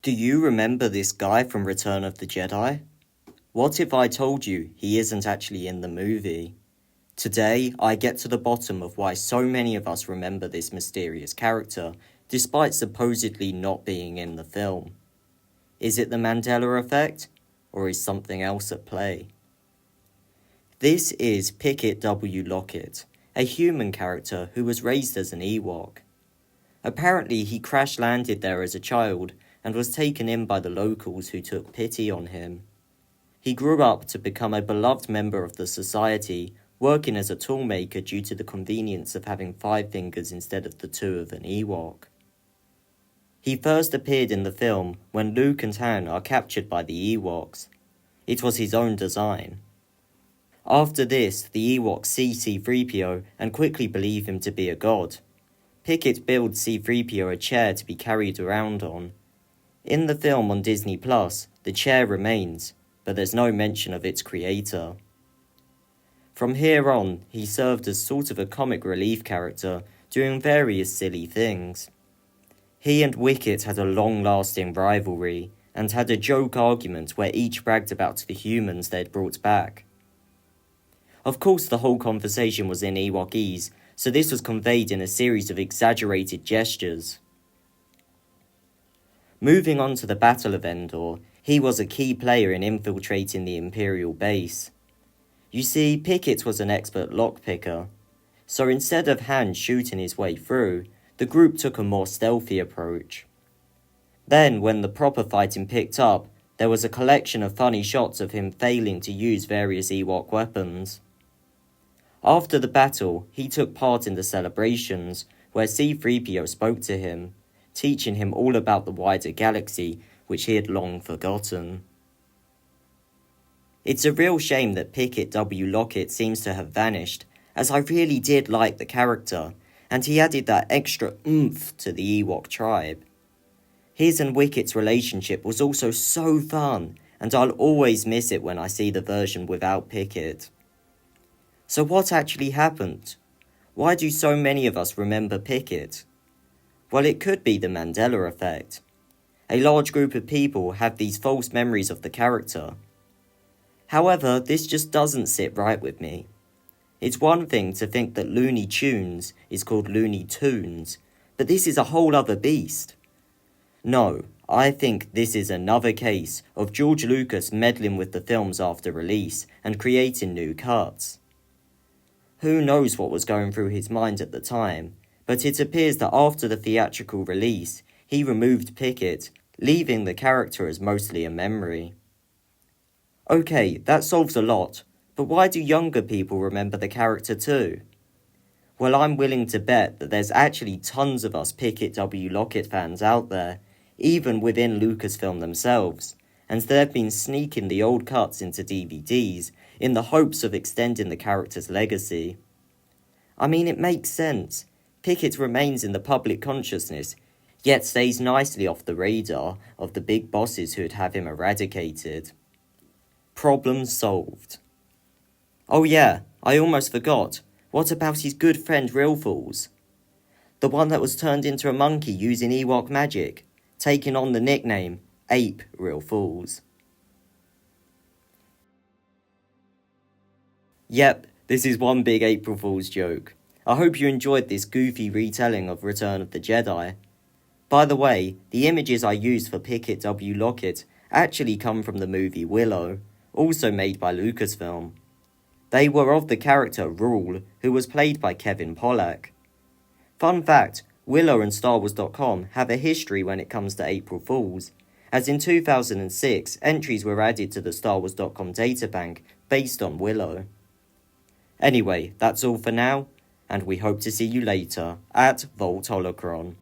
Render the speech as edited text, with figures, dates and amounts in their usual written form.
Do you remember this guy from Return of the Jedi? What if I told you he isn't actually in the movie? Today, I get to the bottom of why so many of us remember this mysterious character, despite supposedly not being in the film. Is it the Mandela effect, or is something else at play? This is Picket W Locket, a human character who was raised as an Ewok. Apparently, he crash-landed there as a child and was taken in by the locals who took pity on him. He grew up to become a beloved member of the society, working as a toolmaker due to the convenience of having 5 fingers instead of the 2 of an Ewok. He first appeared in the film when Luke and Han are captured by the Ewoks. It was his own design. After this, the Ewoks see C-3PO and quickly believe him to be a god. Picket builds C-3PO a chair to be carried around on. In the film on Disney+, the chair remains, but there's no mention of its creator. From here on, he served as sort of a comic relief character, doing various silly things. He and Wicket had a long-lasting rivalry, and had a joke argument where each bragged about the humans they'd brought back. Of course, the whole conversation was in Ewokese, so this was conveyed in a series of exaggerated gestures. Moving on to the Battle of Endor, he was a key player in infiltrating the Imperial base. You see, Picket was an expert lockpicker, so instead of Han shooting his way through, the group took a more stealthy approach. Then, when the proper fighting picked up, there was a collection of funny shots of him failing to use various Ewok weapons. After the battle, he took part in the celebrations, where C-3PO spoke to him, teaching him all about the wider galaxy, which he had long forgotten. It's a real shame that Picket W Locket seems to have vanished, as I really did like the character, and he added that extra oomph to the Ewok tribe. His and Wicket's relationship was also so fun, and I'll always miss it when I see the version without Picket. So what actually happened? Why do so many of us remember Picket? Well, it could be the Mandela effect. A large group of people have these false memories of the character. However, this just doesn't sit right with me. It's one thing to think that Looney Tunes is called Looney Tunes, but this is a whole other beast. No, I think this is another case of George Lucas meddling with the films after release and creating new cuts. Who knows what was going through his mind at the time, but it appears that after the theatrical release, he removed Picket, leaving the character as mostly a memory. Okay, that solves a lot, but why do younger people remember the character too? Well, I'm willing to bet that there's actually tons of us Picket W Locket fans out there, even within Lucasfilm themselves, and they've been sneaking the old cuts into DVDs in the hopes of extending the character's legacy. I mean, it makes sense. Picket remains in the public consciousness, yet stays nicely off the radar of the big bosses who'd have him eradicated. Problem solved. Oh yeah, I almost forgot. What about his good friend Rilfools? The one that was turned into a monkey using Ewok magic, taking on the nickname Ape Rilfools. Yep, this is one big April Fool's joke. I hope you enjoyed this goofy retelling of Return of the Jedi. By the way, the images I used for Picket W Locket actually come from the movie Willow, also made by Lucasfilm. They were of the character Rule, who was played by Kevin Pollak. Fun fact, Willow and StarWars.com have a history when it comes to April Fools, as in 2006 entries were added to the StarWars.com databank based on Willow. Anyway, that's all for now, and we hope to see you later at Vault Holocron.